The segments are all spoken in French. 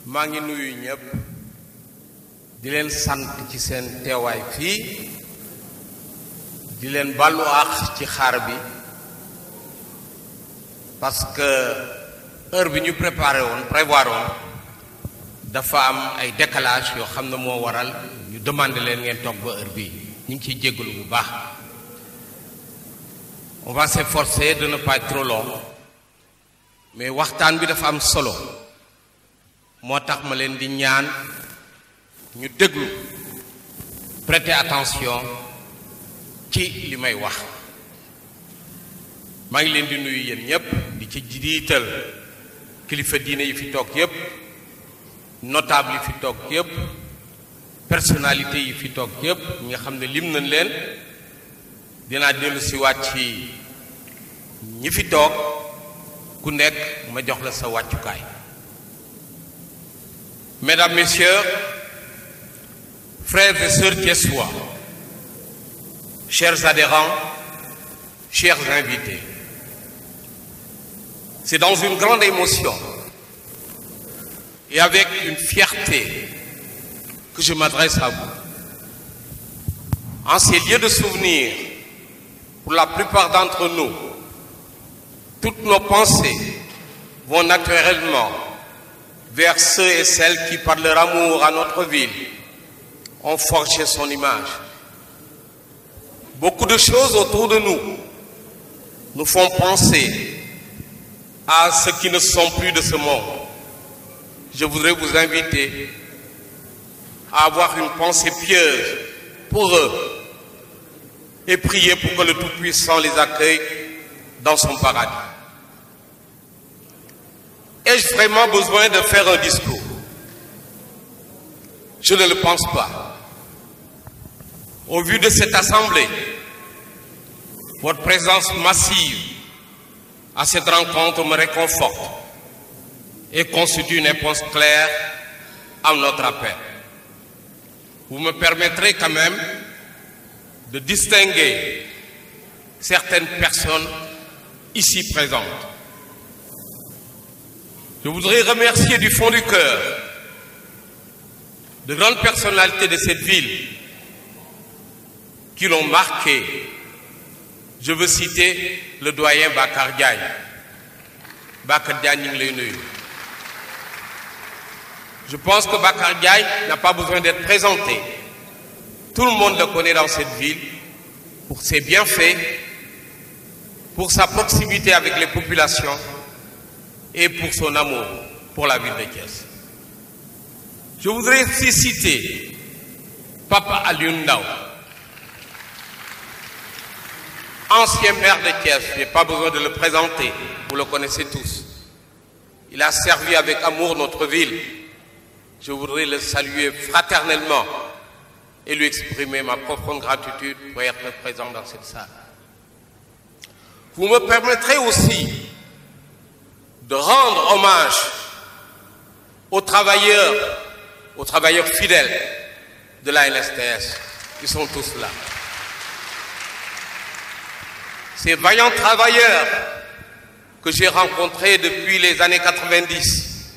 maa ngi nuyu ñëpp di leen sant ci seen teewaay fii di leen bàllu àq ci xaar bi parce que heure bi ñu prévoir woon dafa am ay décalage yoo xam ne moo waral ñu demander leen ngeen toog ba heure bii ñu ngi ciy jéggalu bu baax. On va s'efforcer de ne pas être trop long mais waxtaan bi dafa am solo moo tax ma leen di ñaan ñu déglu prêter attention ci li may wax maa ngi leen di nuyu yéen ñépp di ci jiital kilifa diine yi fi toog yépp notable yi fi toog yépp personnalité yi fi toog yépp ñi nga xam ne lim nañ leen dinaa dellu si waat ci ñi fi toog ku nekk ma jox la sa wàccukaay. Mesdames, Messieurs, frères et sœurs thiessois, chers adhérents, chers invités, c'est dans une grande émotion et avec une fierté que je m'adresse à vous. En ces lieux de souvenir, pour la plupart d'entre nous, toutes nos pensées vont naturellement vers ceux et celles qui, par leur amour à notre ville, ont forgé son image. Beaucoup de choses autour de nous nous font penser à ceux qui ne sont plus de ce monde. Je voudrais vous inviter à avoir une pensée pieuse pour eux et prier pour que le Tout-Puissant les accueille dans son paradis. Ai-je vraiment besoin de faire un discours? Je ne le pense pas. Au vu de cette assemblée, votre présence massive à cette rencontre me réconforte et constitue une réponse claire à notre appel. Vous me permettrez quand même de distinguer certaines personnes ici présentes. Je voudrais remercier du fond du cœur de grandes personnalités de cette ville qui l'ont marqué. Je veux citer le doyen Bakar Diagne. Bakar Diagne, ñu ngi lay nuyu. Je pense que Bakar Diagne n'a pas besoin d'être présenté. Tout le monde le connaît dans cette ville pour ses bienfaits, pour sa proximité avec les populations et pour son amour pour la ville de Thiès. Je voudrais aussi citer Papa Alioune Ndao, ancien maire de Thiès. Je n'ai pas besoin de le présenter, vous le connaissez tous. Il a servi avec amour notre ville. Je voudrais le saluer fraternellement et lui exprimer ma profonde gratitude pour être présent dans cette salle. Vous me permettrez aussi de rendre hommage aux travailleurs fidèles de la LSTS. Ils sont tous là. Ces vaillants travailleurs que j'ai rencontrés depuis les années 90,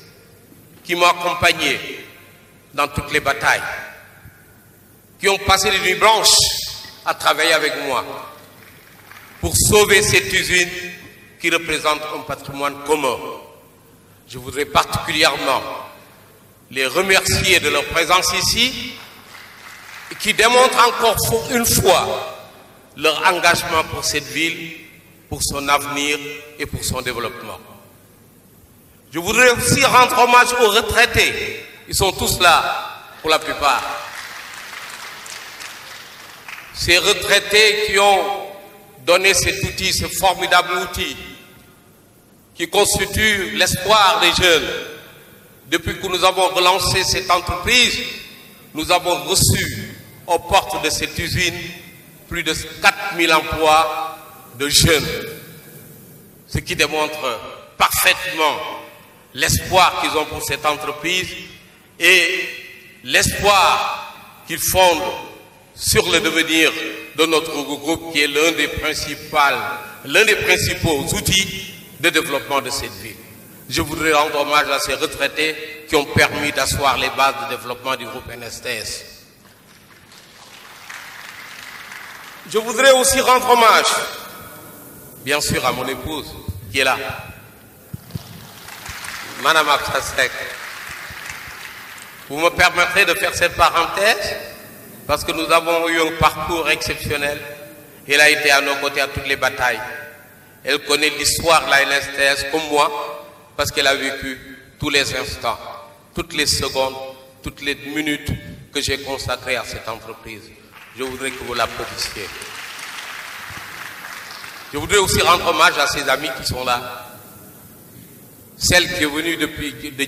qui m'ont accompagné dans toutes les batailles, qui ont passé des nuits blanches à travailler avec moi pour sauver cette usine qui représente un patrimoine commun. Je voudrais particulièrement les remercier de leur présence ici et qui démontrent encore une fois leur engagement pour cette ville, pour son avenir et pour son développement. Je voudrais aussi rendre hommage aux retraités. Ils sont tous là, pour la plupart. Ces retraités qui ont donné cet outil, ce formidable outil, qui constitue l'espoir des jeunes. Depuis que nous avons relancé cette entreprise, nous avons reçu aux portes de cette usine plus de 4000 emplois de jeunes, ce qui démontre parfaitement l'espoir qu'ils ont pour cette entreprise et l'espoir qu'ils fondent sur le devenir de notre groupe qui est l'un des principaux outils de développement de cette ville. Je voudrais rendre hommage à ces retraités qui ont permis d'asseoir les bases de développement du groupe NSTS. Je voudrais aussi rendre hommage, bien sûr, à mon épouse qui est là, Madame Absasek. Vous me permettrez de faire cette parenthèse parce que nous avons eu un parcours exceptionnel. Elle a été à nos côtés à toutes les batailles. Elle connaît l'histoire de la NSTS comme moi parce qu'elle a vécu tous les instants, toutes les secondes, toutes les minutes que j'ai consacrées à cette entreprise. Je voudrais que vous l'applaudissiez. Je voudrais aussi rendre hommage à ses amis qui sont là. Celle qui est venue de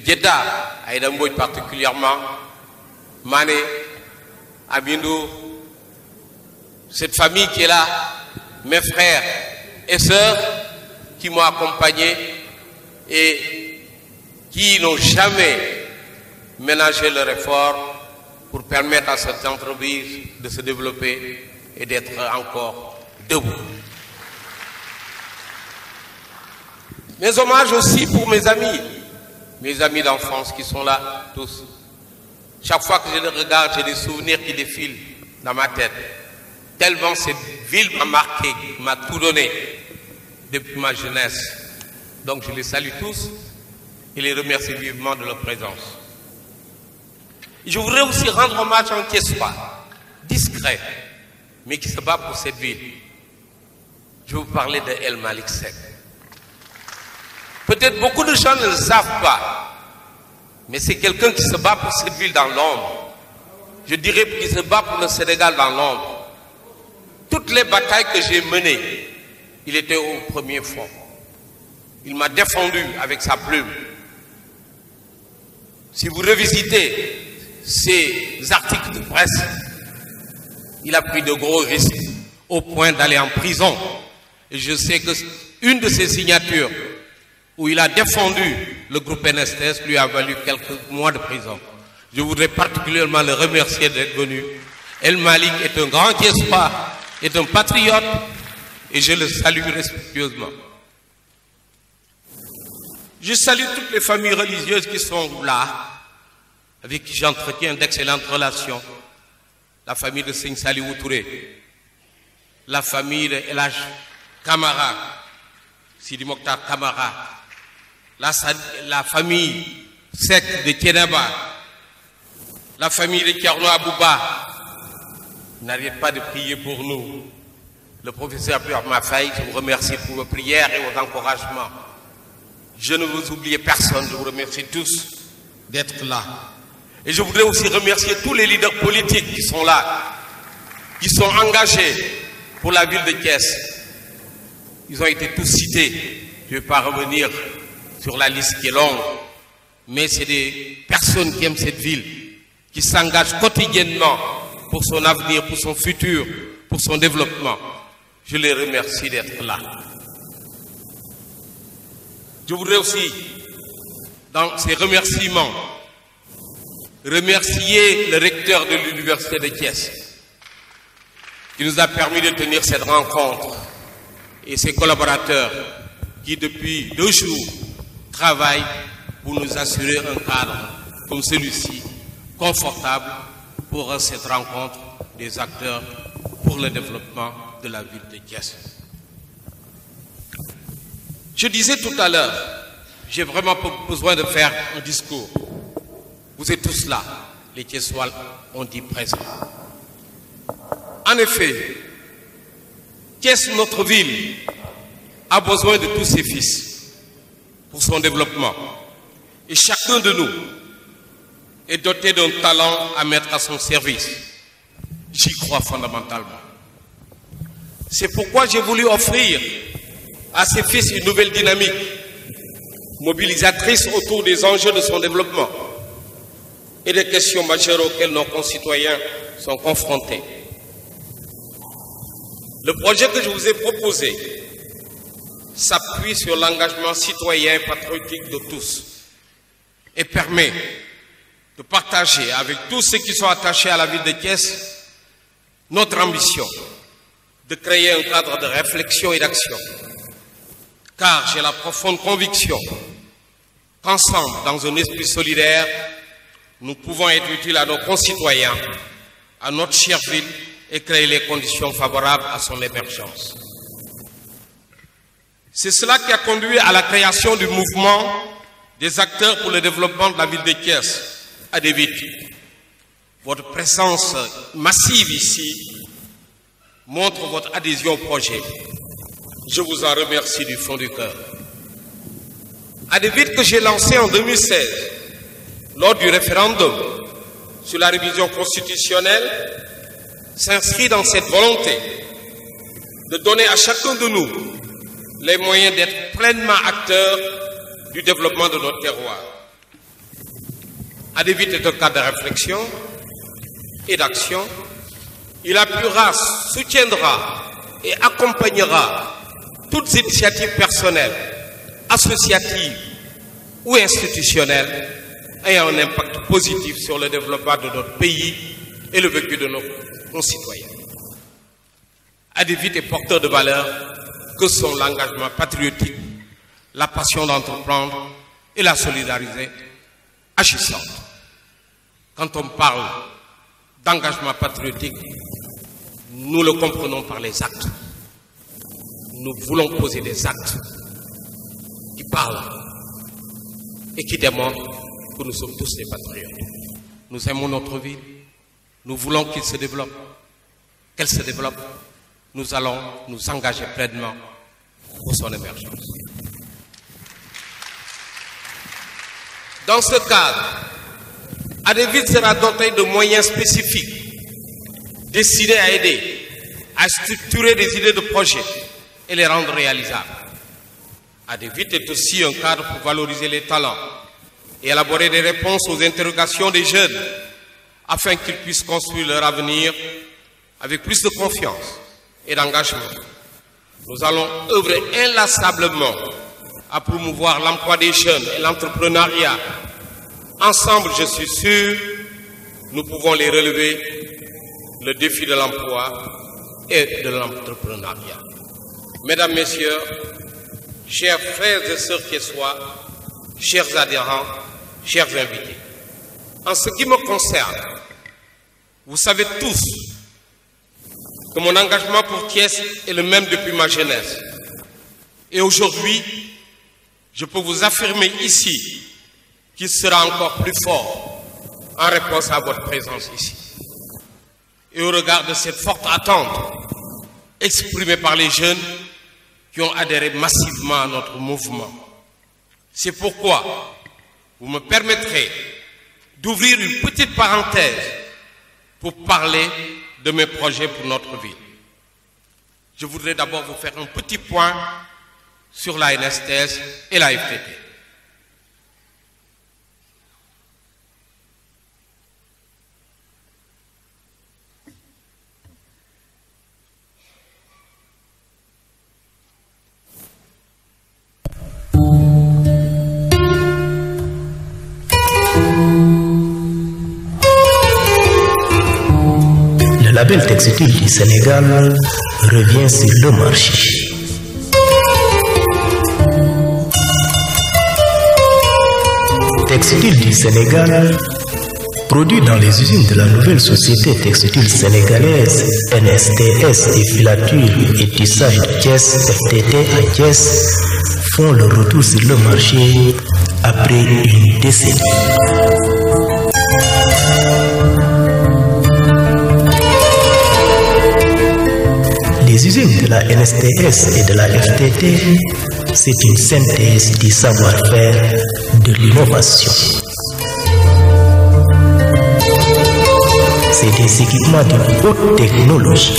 Jeddah, Aïda Mbodj particulièrement, Mané, Amindou, cette famille qui est là, mes frères et sœurs qui m'ont accompagné et qui n'ont jamais ménagé leur effort pour permettre à cette entreprise de se développer et d'être encore debout. Mes hommages aussi pour mes amis d'enfance qui sont là, tous. Chaque fois que je les regarde, j'ai des souvenirs qui défilent dans ma tête. Tellement cette ville m'a marqué, m'a tout donné depuis ma jeunesse. Donc je les salue tous et les remercie vivement de leur présence. Je voudrais aussi rendre hommage à un Thiessois, discret, mais qui se bat pour cette ville. Je vais vous parler de El Malick Seck. Peut-être beaucoup de gens ne le savent pas, mais c'est quelqu'un qui se bat pour cette ville dans l'ombre. Je dirais qu'il se bat pour le Sénégal dans l'ombre. Toutes les batailles que j'ai menées, il était au premier front. Il m'a défendu avec sa plume. Si vous revisitez ces articles de presse, il a pris de gros risques au point d'aller en prison. Et je sais que une de ses signatures où il a défendu le groupe NSTS lui a valu quelques mois de prison. Je voudrais particulièrement le remercier d'être venu. El Malick est un grand Thiessois, est un patriote et je le salue respectueusement. Je salue toutes les familles religieuses qui sont là, avec qui j'entretiens d'excellentes relations. La famille de Seigne Saliou Touré, la famille de El Hadj Camara, Sidi Mokhtar Camara, la famille Seck de Thiénaba, la famille de Thierno Abouba. N'arrêtez pas de prier pour nous. Le professeur Pierre Mafaye, je vous remercie pour vos prières et vos encouragements. Je ne vous oublie personne, je vous remercie tous d'être là. Et je voudrais aussi remercier tous les leaders politiques qui sont là, qui sont engagés pour la ville de Thiès. Ils ont été tous cités. Je ne vais pas revenir sur la liste qui est longue, mais c'est des personnes qui aiment cette ville, qui s'engagent quotidiennement pour son avenir, pour son futur, pour son développement. Je les remercie d'être là. Je voudrais aussi, dans ces remerciements, remercier le recteur de l'université de Thiès, qui nous a permis de tenir cette rencontre, et ses collaborateurs, qui depuis 2 jours travaillent pour nous assurer un cadre comme celui-ci, confortable pour cette rencontre des acteurs pour le développement de la ville de Thiès. Je disais tout à l'heure, j'ai vraiment besoin de faire un discours. Vous êtes tous là, les Thiessois ont dit présent. En effet, Thiès, notre ville, a besoin de tous ses fils pour son développement. Et chacun de nous est doté d'un talent à mettre à son service. J'y crois fondamentalement. C'est pourquoi j'ai voulu offrir à ses fils une nouvelle dynamique, mobilisatrice autour des enjeux de son développement et des questions majeures auxquelles nos concitoyens sont confrontés. Le projet que je vous ai proposé s'appuie sur l'engagement citoyen et patriotique de tous et permet de partager avec tous ceux qui sont attachés à la ville de Thiès notre ambition de créer un cadre de réflexion et d'action. Car j'ai la profonde conviction qu'ensemble, dans un esprit solidaire, nous pouvons être utiles à nos concitoyens, à notre chère ville et créer les conditions favorables à son émergence. C'est cela qui a conduit à la création du mouvement des acteurs pour le développement de la ville de Thiès, ADVIT. Votre présence massive ici montre votre adhésion au projet. Je vous en remercie du fond du cœur. ADVIT que j'ai lancé en 2016, lors du référendum sur la révision constitutionnelle, s'inscrit dans cette volonté de donner à chacun de nous les moyens d'être pleinement acteurs du développement de notre terroir. ADVIT est un cadre de réflexion et d'action. Il appuiera, soutiendra et accompagnera toutes initiatives personnelles, associatives ou institutionnelles ayant un impact positif sur le développement de notre pays et le vécu de nos concitoyens. ADVIT est porteur de valeurs que sont l'engagement patriotique, la passion d'entreprendre et la solidarité agissante. Quand on parle d'engagement patriotique, nous le comprenons par les actes. Nous voulons poser des actes qui parlent et qui démontrent que nous sommes tous des patriotes. Nous aimons notre ville, nous voulons qu'elle se développe. Nous allons nous engager pleinement pour son émergence. Dans ce cadre, ADVIT sera doté de moyens spécifiques destinés à aider à structurer des idées de projet et les rendre réalisables. ADVIT est aussi un cadre pour valoriser les talents et élaborer des réponses aux interrogations des jeunes afin qu'ils puissent construire leur avenir avec plus de confiance et d'engagement. Nous allons œuvrer inlassablement à promouvoir l'emploi des jeunes et l'entrepreneuriat. Ensemble, je suis sûr, nous pouvons les relever, le défi de l'emploi et de l'entrepreneuriat. Mesdames, Messieurs, chers frères et sœurs thiessois, chers adhérents, chers invités, en ce qui me concerne, vous savez tous que mon engagement pour Thiès est le même depuis ma jeunesse. Et aujourd'hui, je peux vous affirmer ici qu'il sera encore plus fort en réponse à votre présence ici. Et au regard de cette forte attente exprimée par les jeunes qui ont adhéré massivement à notre mouvement. C'est pourquoi vous me permettrez d'ouvrir une petite parenthèse pour parler de mes projets pour notre ville. Je voudrais d'abord vous faire un petit point sur la NSTS et la FTT. Le label textile du Sénégal revient sur le marché. Textile du Sénégal, produit dans les usines de la nouvelle société textile sénégalaise NSTS et filature et tissage de Thiès FTT à Thiès, font le retour sur le marché après une décennie. Les usines de la NSTS et de la FTT, c'est une synthèse du savoir-faire, de l'innovation. C'est des équipements de haute technologie.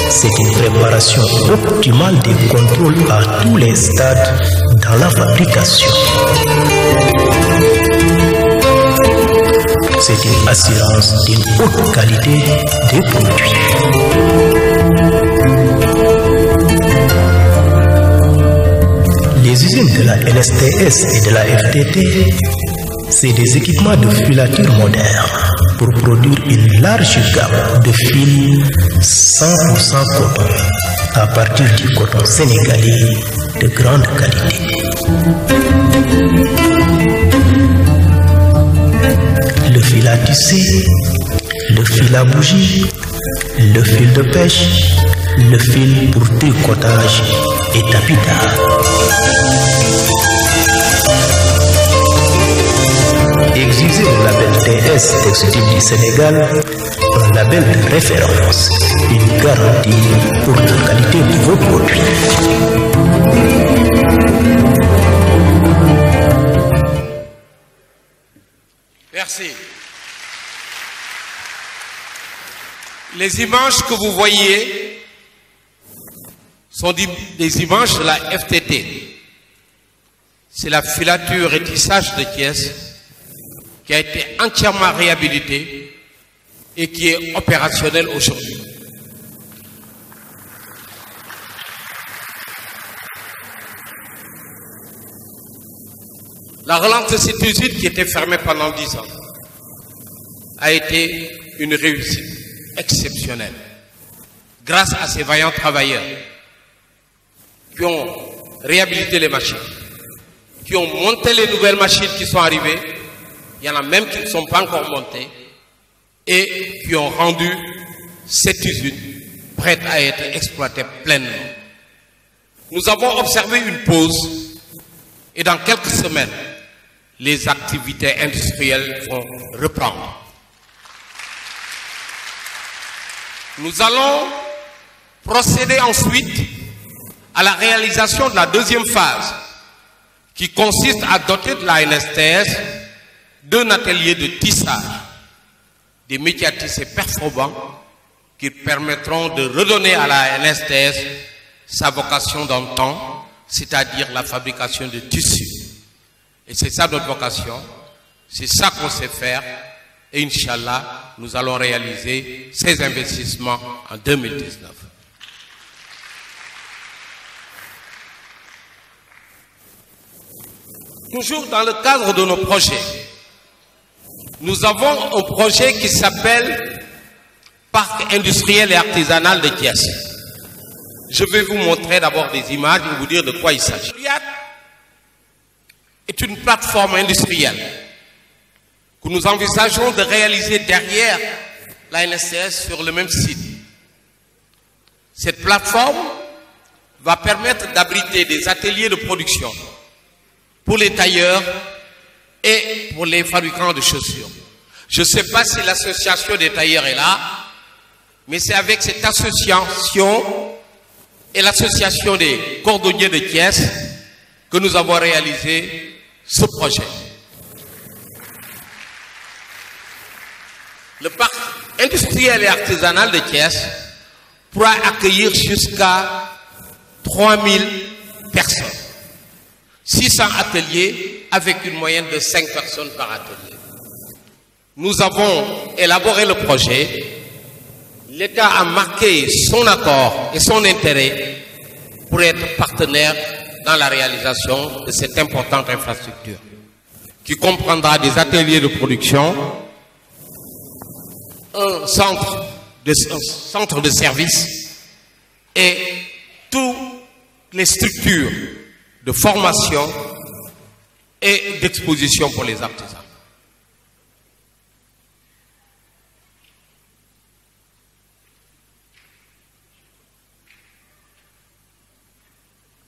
C'est une préparation optimale des contrôles à tous les stades dans la fabrication. C'est une assurance d'une haute qualité des produits. Les usines de la NSTS et de la FTT, c'est des équipements de filature modernes pour produire une large gamme de fils 100% coton à partir du coton sénégalais de grande qualité. Le fil à tisser, le fil à bougie, le fil de pêche, le fil pour tricotage et tapis d'art. Exigez le label TS Textile du Sénégal, un label de référence, une garantie pour la qualité de vos produits. Merci. Les images que vous voyez sont des images de la FTT. C'est la filature et tissage de Thiès qui a été entièrement réhabilitée et qui est opérationnelle aujourd'hui. La relance de cette usine qui était fermée pendant 10 ans a été une réussite exceptionnelle grâce à ces vaillants travailleurs qui ont réhabilité les machines, qui ont monté les nouvelles machines qui sont arrivées, il y en a même qui ne sont pas encore montées, et qui ont rendu cette usine prête à être exploitée pleinement. Nous avons observé une pause et dans quelques semaines, les activités industrielles vont reprendre. Nous allons procéder ensuite à la réalisation de la deuxième phase qui consiste à doter de la NSTS d'un atelier de tissage, des métiers à tisser performants qui permettront de redonner à la NSTS sa vocation d'antan, c'est-à-dire la fabrication de tissus. Et c'est ça notre vocation, c'est ça qu'on sait faire, et Inch'Allah, nous allons réaliser ces investissements en 2019. Toujours dans le cadre de nos projets, nous avons un projet qui s'appelle Parc industriel et artisanal de Thiès. Je vais vous montrer d'abord des images et vous dire de quoi il s'agit. Riyad est une plateforme industrielle que nous envisageons de réaliser derrière la NSTS sur le même site. Cette plateforme va permettre d'abriter des ateliers de production pour les tailleurs et pour les fabricants de chaussures. Je ne sais pas si l'association des tailleurs est là, mais c'est avec cette association et l'association des cordonniers de Thiès que nous avons réalisé ce projet. Le parc industriel et artisanal de Thiès pourra accueillir jusqu'à 3000 personnes. 600 ateliers avec une moyenne de 5 personnes par atelier. Nous avons élaboré le projet. L'État a marqué son accord et son intérêt pour être partenaire dans la réalisation de cette importante infrastructure qui comprendra des ateliers de production, un centre de service et toutes les structures de formation et d'exposition pour les artisans.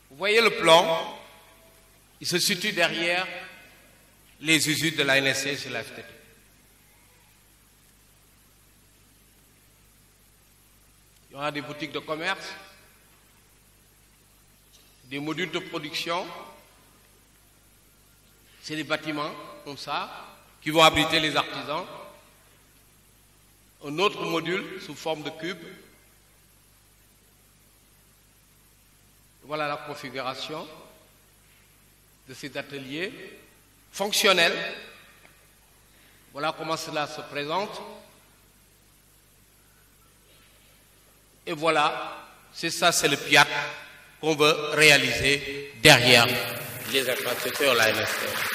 Vous voyez le plan, il se situe derrière les usines de la NSTS et la FTT. Il y aura des boutiques de commerce, des modules de production, c'est des bâtiments comme ça qui vont abriter les artisans. Un autre module sous forme de cube. Voilà la configuration de cet atelier fonctionnel. Voilà comment cela se présente. Et voilà, c'est ça, c'est le PIAT qu'on veut réaliser derrière les infrastructures de la NSTS.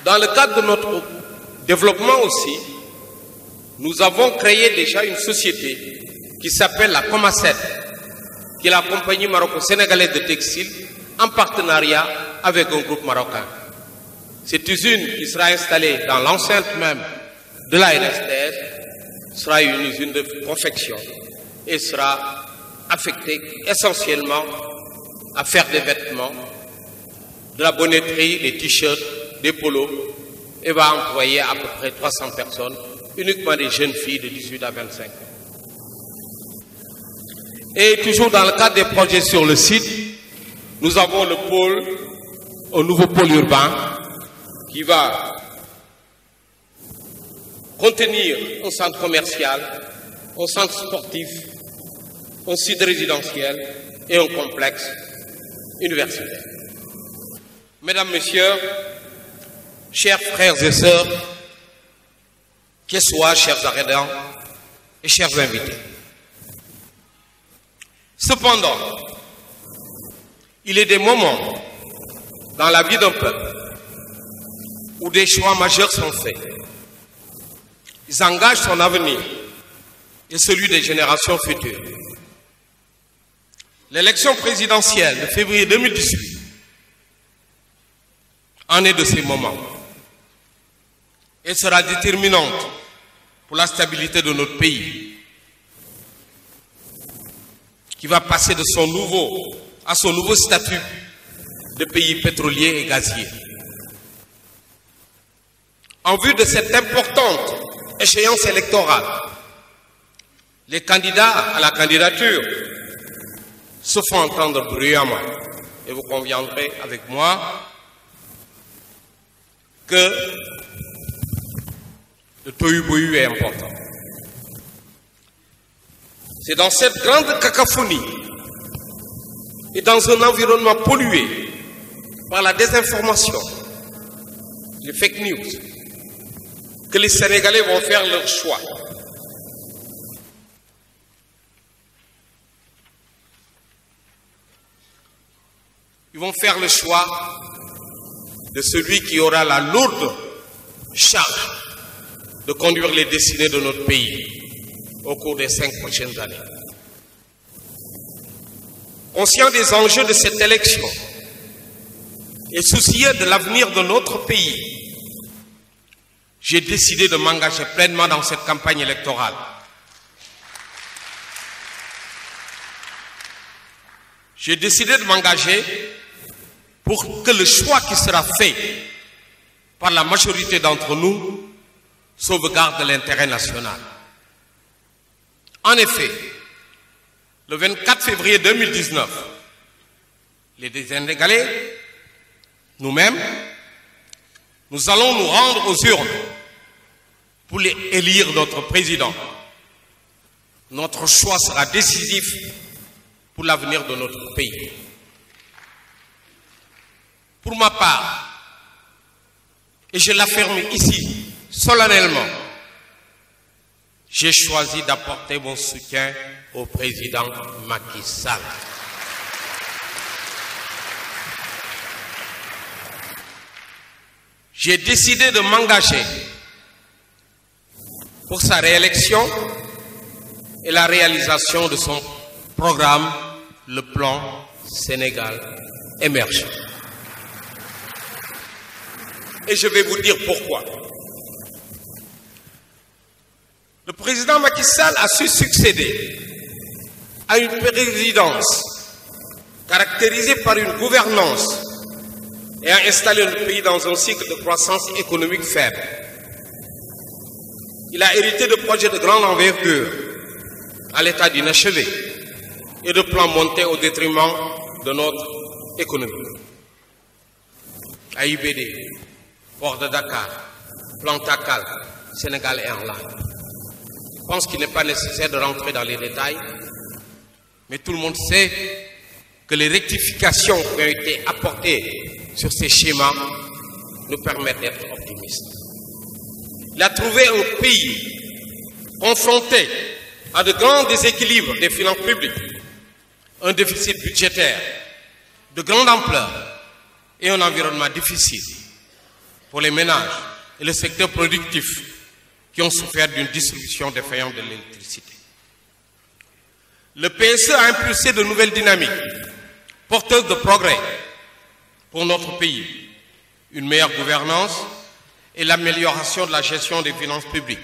Dans le cadre de notre développement aussi, nous avons créé déjà une société qui s'appelle la Comasset, qui est la compagnie maroco-sénégalaise de textile, en partenariat avec un groupe marocain. Cette usine qui sera installée dans l'enceinte même de la NSTS sera une usine de confection et sera affectée essentiellement à faire des vêtements, de la bonneterie, des t-shirts, des polos, et va employer à peu près 300 personnes, uniquement des jeunes filles de 18 à 25 ans. Et toujours dans le cadre des projets sur le site, nous avons le pôle, un nouveau pôle urbain qui va contenir un centre commercial, un centre sportif, un site résidentiel et un complexe universitaire. Mesdames, Messieurs, chers frères et sœurs, que soient chers arrêtants et chers invités. Cependant, il est des moments dans la vie d'un peuple où des choix majeurs sont faits. Ils engagent son avenir et celui des générations futures. L'élection présidentielle de février 2018 en est de ces moments. Elle sera déterminante pour la stabilité de notre pays, qui va passer de son nouveau statut de pays pétrolier et gazier. En vue de cette importante échéance électorale, les candidats à la candidature se font entendre bruyamment. Et vous conviendrez avec moi que le tohu-bohu est important. C'est dans cette grande cacophonie et dans un environnement pollué par la désinformation, les fake news, que les Sénégalais vont faire leur choix. Ils vont faire le choix de celui qui aura la lourde charge de conduire les destinées de notre pays au cours des 5 prochaines années. Conscient des enjeux de cette élection et soucieux de l'avenir de notre pays, j'ai décidé de m'engager pleinement dans cette campagne électorale. J'ai décidé de m'engager pour que le choix qui sera fait par la majorité d'entre nous sauvegarde l'intérêt national. En effet, le 24 février 2019, les Sénégalais, nous-mêmes, nous allons nous rendre aux urnes pour élire notre président. Notre choix sera décisif pour l'avenir de notre pays. Pour ma part, et je l'affirme ici solennellement, j'ai choisi d'apporter mon soutien au président Macky Sall. J'ai décidé de m'engager pour sa réélection et la réalisation de son programme, le plan Sénégal émergent. Et je vais vous dire pourquoi. Le président Macky Sall a su succéder à une présidence caractérisée par une gouvernance et a installé le pays dans un cycle de croissance économique faible. Il a hérité de projets de grande envergure à l'état d'inachevé et de plans montés au détriment de notre économie. AIBD, Port de Dakar, Plan Takal, Sénégal Airlines. Je pense qu'il n'est pas nécessaire de rentrer dans les détails, mais tout le monde sait que les rectifications qui ont été apportées sur ces schémas nous permettent d'être optimistes. Il a trouvé un pays confronté à de grands déséquilibres des finances publiques, un déficit budgétaire de grande ampleur et un environnement difficile pour les ménages et le secteur productif qui ont souffert d'une distribution défaillante de l'électricité. Le PSE a impulsé de nouvelles dynamiques, porteuses de progrès pour notre pays, une meilleure gouvernance et l'amélioration de la gestion des finances publiques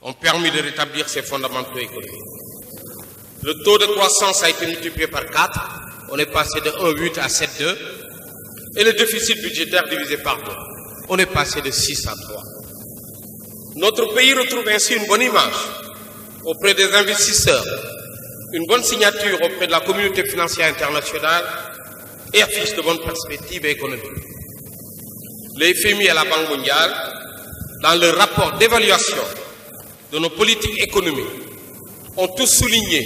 ont permis de rétablir ces fondamentaux économiques. Le taux de croissance a été multiplié par 4, on est passé de 1,8 à 7,2, et le déficit budgétaire divisé par 2, on est passé de 6 à 3. Notre pays retrouve ainsi une bonne image auprès des investisseurs, une bonne signature auprès de la communauté financière internationale et affiche de bonnes perspectives économiques. Le FMI et la Banque mondiale, dans leur rapport d'évaluation de nos politiques économiques, ont tous souligné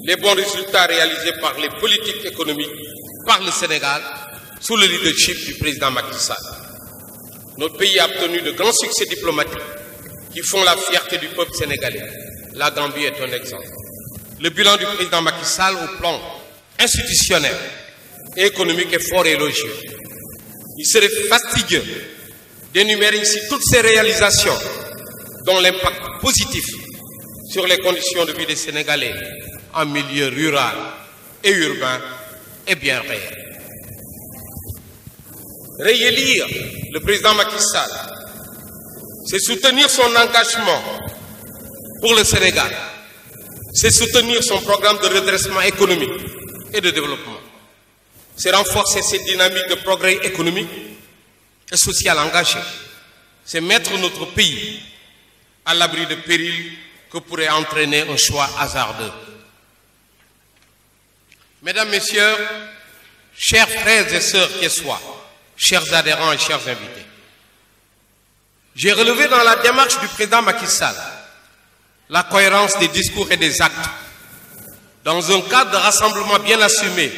les bons résultats réalisés par les politiques économiques par le Sénégal sous le leadership du président Macky Sall. Notre pays a obtenu de grands succès diplomatiques qui font la fierté du peuple sénégalais. La Gambie est un exemple. Le bilan du président Macky Sall au plan institutionnel et économique est fort élogieux. Il serait fastidieux d'énumérer ici toutes ces réalisations dont l'impact positif sur les conditions de vie des Sénégalais en milieu rural et urbain est bien réel. Réélire le président Macky Sall, c'est soutenir son engagement pour le Sénégal, c'est soutenir son programme de redressement économique et de développement, c'est renforcer cette dynamique de progrès économique et social engagé, c'est mettre notre pays à l'abri de périls que pourrait entraîner un choix hasardeux. Mesdames, Messieurs, chers frères et sœurs thiessois, chers adhérents et chers invités, j'ai relevé dans la démarche du président Macky Sall la cohérence des discours et des actes. Dans un cadre de rassemblement bien assumé,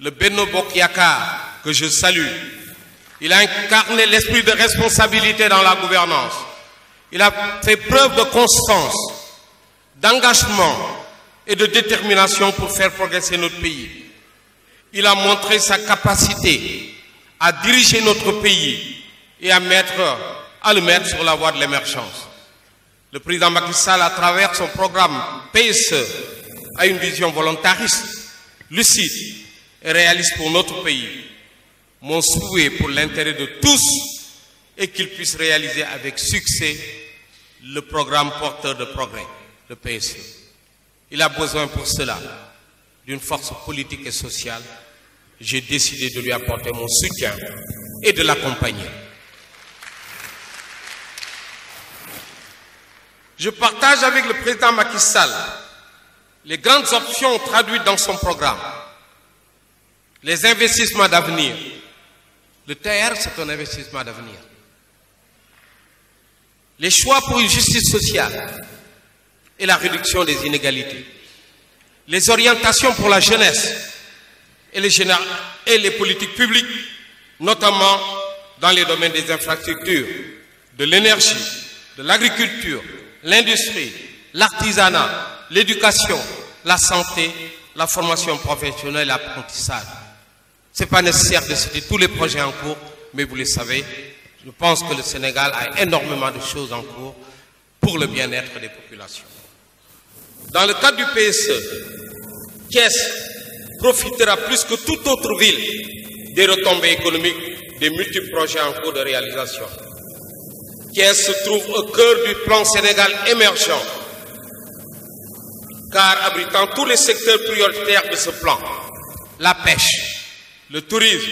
le Benno Bokk Yakaar, que je salue, il a incarné l'esprit de responsabilité dans la gouvernance. Il a fait preuve de constance, d'engagement et de détermination pour faire progresser notre pays. Il a montré sa capacité à diriger notre pays et à le mettre sur la voie de l'émergence. Le président Macky Sall, à travers son programme PSE, a une vision volontariste, lucide et réaliste pour notre pays. Mon souhait pour l'intérêt de tous est qu'il puisse réaliser avec succès le programme porteur de progrès, le PSE. Il a besoin pour cela d'une force politique et sociale. J'ai décidé de lui apporter mon soutien et de l'accompagner. Je partage avec le président Macky Sall les grandes options traduites dans son programme. Les investissements d'avenir. Le TR, c'est un investissement d'avenir. Les choix pour une justice sociale et la réduction des inégalités. Les orientations pour la jeunesse et les politiques publiques, notamment dans les domaines des infrastructures, de l'énergie, de l'agriculture, l'industrie, l'artisanat, l'éducation, la santé, la formation professionnelle et l'apprentissage. Ce n'est pas nécessaire de citer tous les projets en cours, mais vous le savez, je pense que le Sénégal a énormément de choses en cours pour le bien-être des populations. Dans le cadre du PSE, Thiès profitera plus que toute autre ville des retombées économiques des multiples projets en cours de réalisation. Thiès se trouve au cœur du plan Sénégal émergent, car abritant tous les secteurs prioritaires de ce plan, la pêche, le tourisme,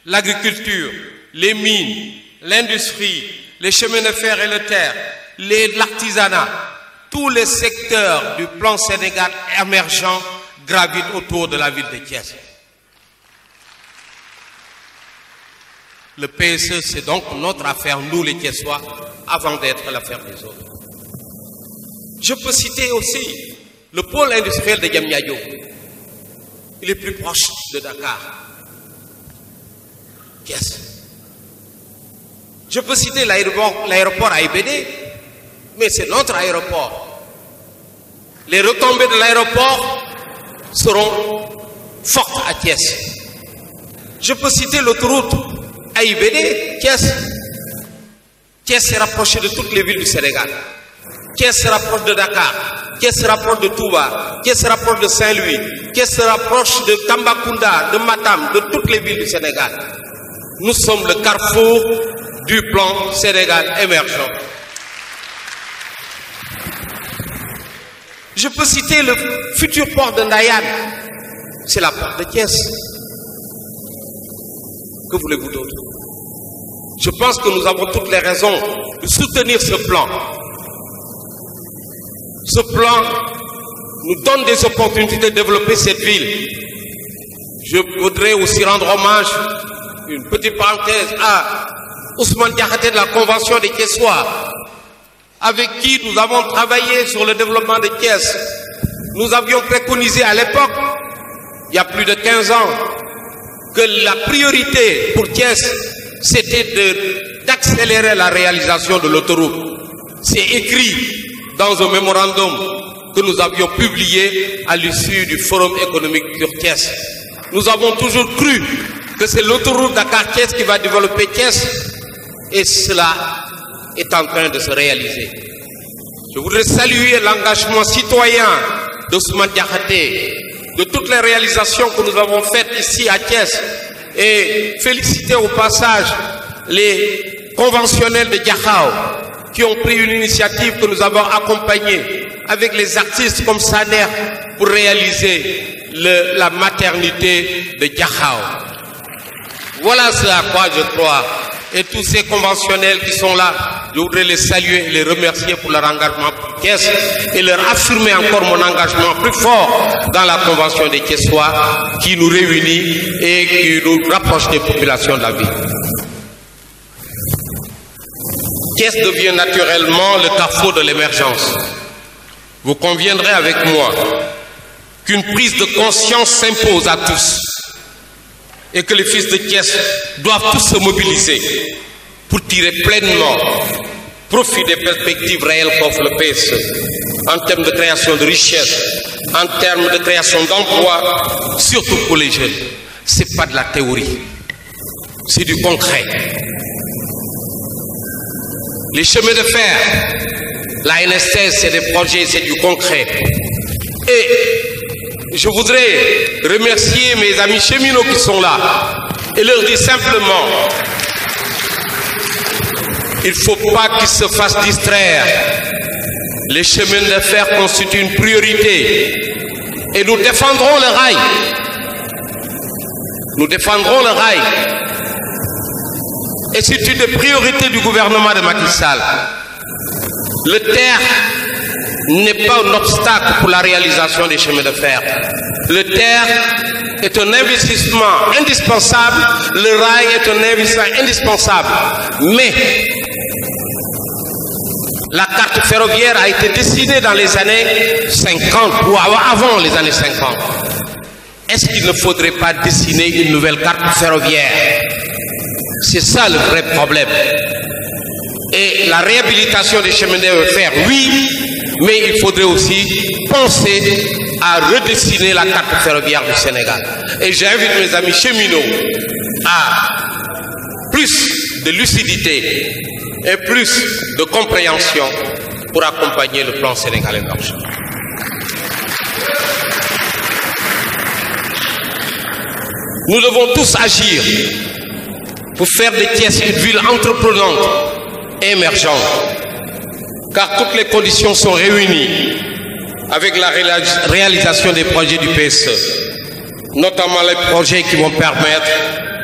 l'agriculture, les mines, l'industrie, les chemins de fer et le terre, l'artisanat, tous les secteurs du plan Sénégal émergent gravitent autour de la ville de Thiès. Le PSE, c'est donc notre affaire, nous les Thiessois, avant d'être l'affaire des autres. Je peux citer aussi le pôle industriel de Diamniadio. Il est plus proche de Dakar. Thiès. Je peux citer l'aéroport AIBD, mais c'est notre aéroport. Les retombées de l'aéroport seront fortes à Thiès. Je peux citer l'autoroute AIBD, Thiès. Thiès s'est rapproché de toutes les villes du Sénégal. Thiès se rapproche de Dakar. qui se rapproche de Touba, qui se rapproche de Saint-Louis, qui se rapproche de Tambacounda, de Matam, de toutes les villes du Sénégal. Nous sommes le carrefour du plan Sénégal émergent. Je peux citer le futur port de Ndayane. C'est la porte de Thiès. Que voulez-vous d'autre? Je pense que nous avons toutes les raisons de soutenir ce plan. Ce plan nous donne des opportunités de développer cette ville. Je voudrais aussi rendre hommage, une petite parenthèse, à Ousmane Diakhaté de la Convention des Thiessois, avec qui nous avons travaillé sur le développement de Thiès. Nous avions préconisé à l'époque, il y a plus de 15 ans, que la priorité pour Thiès, c'était d'accélérer la réalisation de l'autoroute. C'est écrit dans un mémorandum que nous avions publié à l'issue du Forum économique sur Thiès. Nous avons toujours cru que c'est l'autoroute Dakar-Thiès qui va développer Thiès, et cela est en train de se réaliser. Je voudrais saluer l'engagement citoyen d'Ousmane Diakhaté, de toutes les réalisations que nous avons faites ici à Thiès, et féliciter au passage les conventionnels de Diakhao qui ont pris une initiative que nous avons accompagnée avec les artistes comme Saner pour réaliser la maternité de Diakhao. Voilà ce à quoi je crois. Et tous ces conventionnels qui sont là, je voudrais les saluer et les remercier pour leur engagement pour Thiès et leur affirmer encore mon engagement plus fort dans la convention des Thiessois qui nous réunit et qui nous rapproche des populations de la ville. Thiès devient naturellement le carrefour de l'émergence. Vous conviendrez avec moi qu'une prise de conscience s'impose à tous et que les fils de Thiès doivent tous se mobiliser pour tirer pleinement profit des perspectives réelles qu'offre le PSE en termes de création de richesses, en termes de création d'emplois, surtout pour les jeunes. Ce n'est pas de la théorie, c'est du concret. Les chemins de fer, la NSS, c'est des projets, c'est du concret. Et je voudrais remercier mes amis cheminots qui sont là et leur dire simplement, il ne faut pas qu'ils se fassent distraire. Les chemins de fer constituent une priorité et nous défendrons le rail. Nous défendrons le rail. Et c'est une des priorités du gouvernement de Macky Sall. Le terre n'est pas un obstacle pour la réalisation des chemins de fer. Le terre est un investissement indispensable, le rail est un investissement indispensable. Mais la carte ferroviaire a été dessinée dans les années 50 ou avant les années 50. Est-ce qu'il ne faudrait pas dessiner une nouvelle carte ferroviaire? C'est ça le vrai problème. Et la réhabilitation des chemins de fer, oui, mais il faudrait aussi penser à redessiner la carte ferroviaire du Sénégal. Et j'invite mes amis cheminots à plus de lucidité et plus de compréhension pour accompagner le plan Sénégal émergent. Nous devons tous agir pour faire de Thiès une ville entreprenante et émergente, car toutes les conditions sont réunies avec la réalisation des projets du PSE, notamment les projets qui vont permettre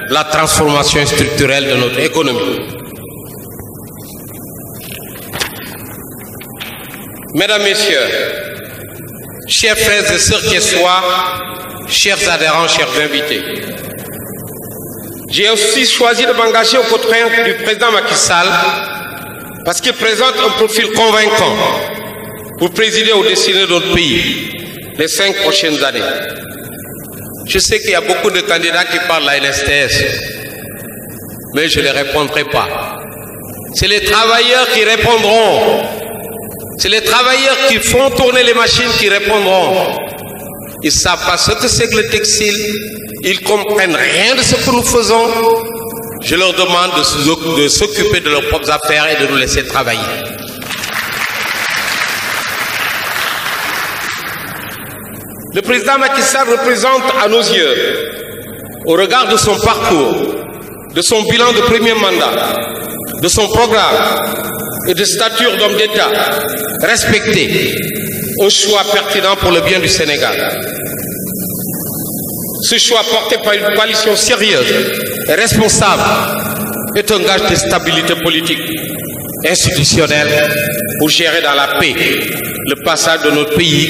la transformation structurelle de notre économie. Mesdames, Messieurs, chers frères et sœurs thiessois, chers adhérents, chers invités, j'ai aussi choisi de m'engager aux côtés du président Macky Sall parce qu'il présente un profil convaincant pour présider au destinées de notre pays les 5 prochaines années. Je sais qu'il y a beaucoup de candidats qui parlent à la NSTS, mais je ne les répondrai pas. C'est les travailleurs qui répondront. C'est les travailleurs qui font tourner les machines qui répondront. Ils ne savent pas ce que c'est que le textile. Ils ne comprennent rien de ce que nous faisons. Je leur demande de s'occuper de leurs propres affaires et de nous laisser travailler. Le président Macky Sall représente à nos yeux, au regard de son parcours, de son bilan de premier mandat, de son programme et de stature d'homme d'État respecté, un choix pertinent pour le bien du Sénégal. Ce choix porté par une coalition sérieuse et responsable est un gage de stabilité politique, institutionnelle pour gérer dans la paix le passage de notre pays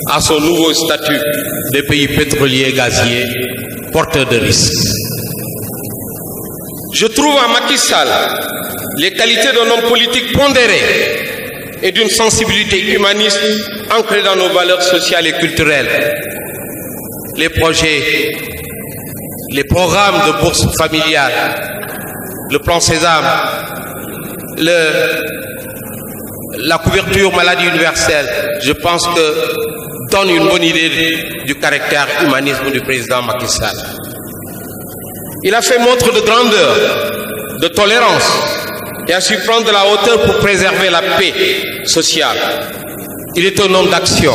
à son nouveau statut de pays pétrolier et gazier porteur de risques. Je trouve en Macky Sall les qualités d'un homme politique pondéré et d'une sensibilité humaniste ancrée dans nos valeurs sociales et culturelles. Les projets, les programmes de bourse familiale, le plan Sésame, la couverture maladie universelle, je pense que donne une bonne idée du caractère humanisme du président Macky Sall. Il a fait montre de grandeur, de tolérance et a su prendre de la hauteur pour préserver la paix sociale. Il est un homme d'action,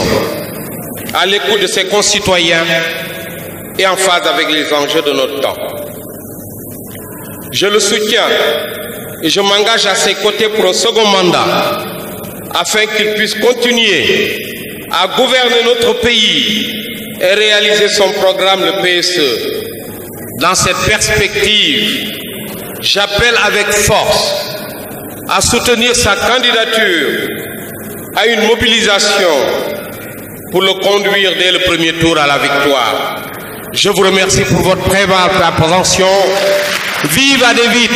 à l'écoute de ses concitoyens et en phase avec les enjeux de notre temps. Je le soutiens et je m'engage à ses côtés pour un second mandat afin qu'il puisse continuer à gouverner notre pays et réaliser son programme, le PSE. Dans cette perspective, j'appelle avec force à soutenir sa candidature à une mobilisation pour le conduire dès le premier tour à la victoire. Je vous remercie pour votre prévention. Vive Adévite,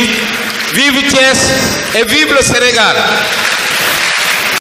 vive Thiès et vive le Sénégal.